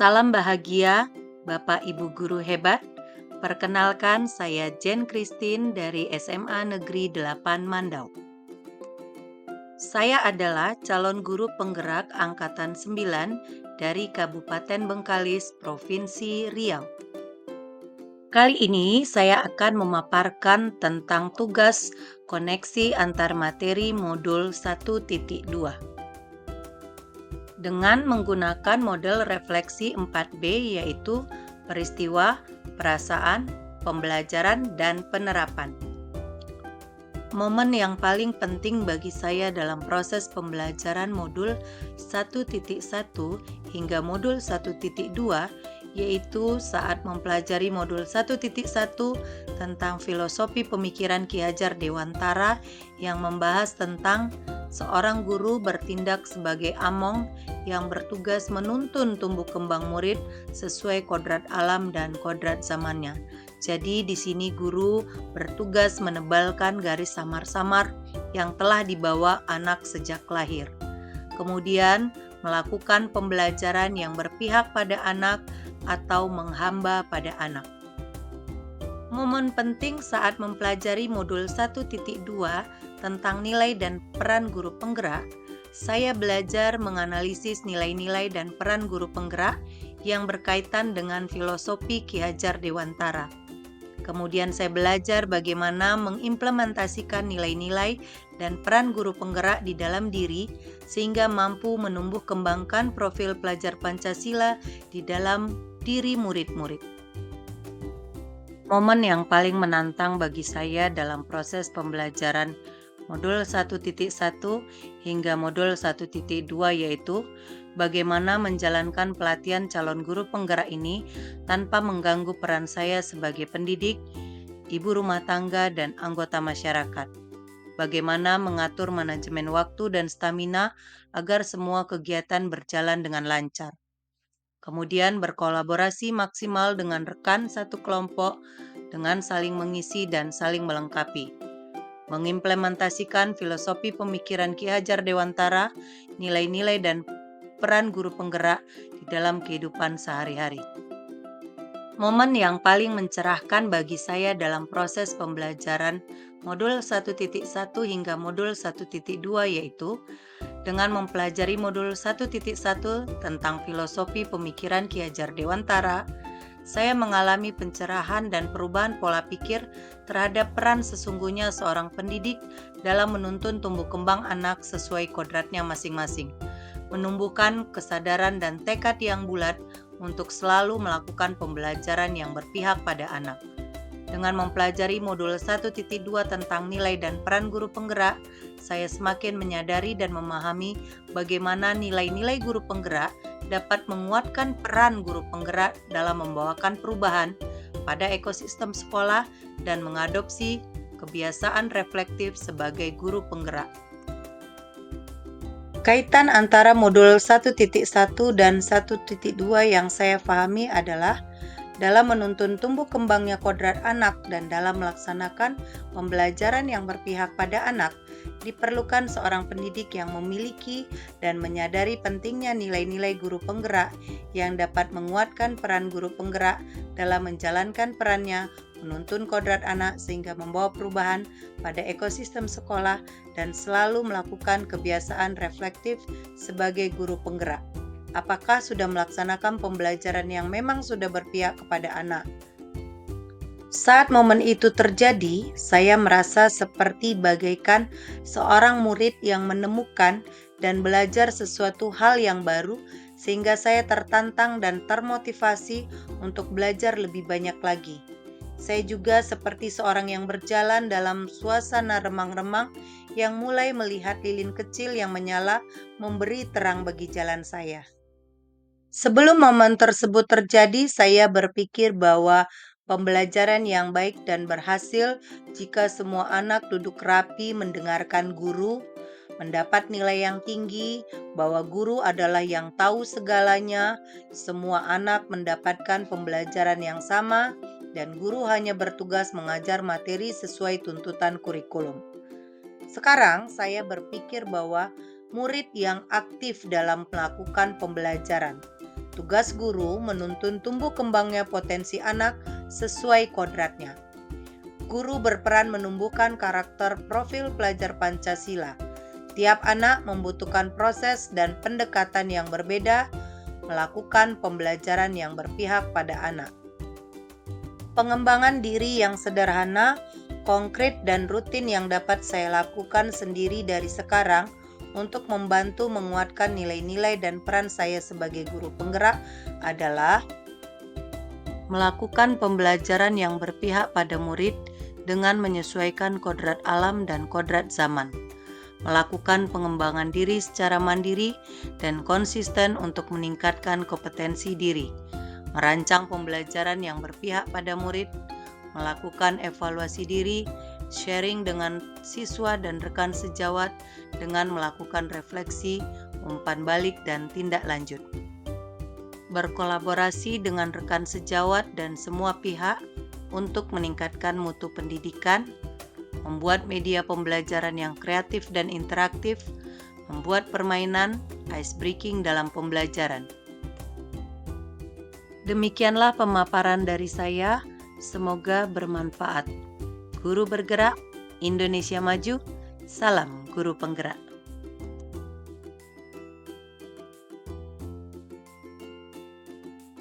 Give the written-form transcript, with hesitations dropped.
Salam bahagia, Bapak Ibu guru hebat. Perkenalkan, saya Jen Christine dari SMA Negeri 8 Mandau. Saya adalah calon guru penggerak Angkatan 9 dari Kabupaten Bengkalis, Provinsi Riau. Kali ini saya akan memaparkan tentang tugas koneksi antar materi modul 1.2. Dengan menggunakan model refleksi 4B, yaitu peristiwa, perasaan, pembelajaran, dan penerapan. Momen yang paling penting bagi saya dalam proses pembelajaran modul 1.1 hingga modul 1.2 yaitu saat mempelajari modul 1.1 tentang filosofi pemikiran Ki Hajar Dewantara yang membahas tentang seorang guru bertindak sebagai among yang bertugas menuntun tumbuh kembang murid sesuai kodrat alam dan kodrat zamannya. Jadi di sini guru bertugas menebalkan garis samar-samar yang telah dibawa anak sejak lahir. Kemudian melakukan pembelajaran yang berpihak pada anak atau menghamba pada anak. Momen penting saat mempelajari modul 1.2 tentang nilai dan peran guru penggerak, saya belajar menganalisis nilai-nilai dan peran guru penggerak yang berkaitan dengan filosofi Ki Hajar Dewantara. Kemudian saya belajar bagaimana mengimplementasikan nilai-nilai dan peran guru penggerak di dalam diri sehingga mampu menumbuh kembangkan profil pelajar Pancasila di dalam diri murid-murid. Momen yang paling menantang bagi saya dalam proses pembelajaran modul 1.1 hingga modul 1.2 yaitu bagaimana menjalankan pelatihan calon guru penggerak ini tanpa mengganggu peran saya sebagai pendidik, ibu rumah tangga, dan anggota masyarakat. Bagaimana mengatur manajemen waktu dan stamina agar semua kegiatan berjalan dengan lancar. Kemudian berkolaborasi maksimal dengan rekan satu kelompok dengan saling mengisi dan saling melengkapi. Mengimplementasikan filosofi pemikiran Ki Hajar Dewantara, nilai-nilai dan peran guru penggerak di dalam kehidupan sehari-hari. Momen yang paling mencerahkan bagi saya dalam proses pembelajaran modul 1.1 hingga modul 1.2 yaitu dengan mempelajari modul 1.1 tentang filosofi pemikiran Ki Hajar Dewantara, saya mengalami pencerahan dan perubahan pola pikir terhadap peran sesungguhnya seorang pendidik dalam menuntun tumbuh kembang anak sesuai kodratnya masing-masing, menumbuhkan kesadaran dan tekad yang bulat untuk selalu melakukan pembelajaran yang berpihak pada anak. Dengan mempelajari modul 1.2 tentang nilai dan peran guru penggerak, saya semakin menyadari dan memahami bagaimana nilai-nilai guru penggerak dapat menguatkan peran guru penggerak dalam membawakan perubahan pada ekosistem sekolah dan mengadopsi kebiasaan reflektif sebagai guru penggerak. Kaitan antara modul 1.1 dan 1.2 yang saya pahami adalah dalam menuntun tumbuh kembangnya kodrat anak dan dalam melaksanakan pembelajaran yang berpihak pada anak, diperlukan seorang pendidik yang memiliki dan menyadari pentingnya nilai-nilai guru penggerak yang dapat menguatkan peran guru penggerak dalam menjalankan perannya menuntun kodrat anak sehingga membawa perubahan pada ekosistem sekolah dan selalu melakukan kebiasaan reflektif sebagai guru penggerak. Apakah sudah melaksanakan pembelajaran yang memang sudah berpihak kepada anak? Saat momen itu terjadi, saya merasa seperti bagaikan seorang murid yang menemukan dan belajar sesuatu hal yang baru, sehingga saya tertantang dan termotivasi untuk belajar lebih banyak lagi. Saya juga seperti seorang yang berjalan dalam suasana remang-remang yang mulai melihat lilin kecil yang menyala memberi terang bagi jalan saya. Sebelum momen tersebut terjadi, saya berpikir bahwa pembelajaran yang baik dan berhasil jika semua anak duduk rapi mendengarkan guru, mendapat nilai yang tinggi, bahwa guru adalah yang tahu segalanya, semua anak mendapatkan pembelajaran yang sama, dan guru hanya bertugas mengajar materi sesuai tuntutan kurikulum. Sekarang saya berpikir bahwa murid yang aktif dalam melakukan pembelajaran, Tugas guru menuntun tumbuh kembangnya potensi anak sesuai kodratnya. Guru berperan menumbuhkan karakter profil pelajar Pancasila. Tiap anak membutuhkan proses dan pendekatan yang berbeda, melakukan pembelajaran yang berpihak pada anak. Pengembangan diri yang sederhana, konkret, dan rutin yang dapat saya lakukan sendiri dari sekarang untuk membantu menguatkan nilai-nilai dan peran saya sebagai guru penggerak adalah melakukan pembelajaran yang berpihak pada murid dengan menyesuaikan kodrat alam dan kodrat zaman, melakukan pengembangan diri secara mandiri dan konsisten untuk meningkatkan kompetensi diri, merancang pembelajaran yang berpihak pada murid, melakukan evaluasi diri, sharing dengan siswa dan rekan sejawat dengan melakukan refleksi, umpan balik, dan tindak lanjut. Berkolaborasi dengan rekan sejawat dan semua pihak untuk meningkatkan mutu pendidikan, membuat media pembelajaran yang kreatif dan interaktif, membuat permainan ice breaking dalam pembelajaran. Demikianlah pemaparan dari saya, semoga bermanfaat. Guru bergerak, Indonesia maju, salam guru penggerak.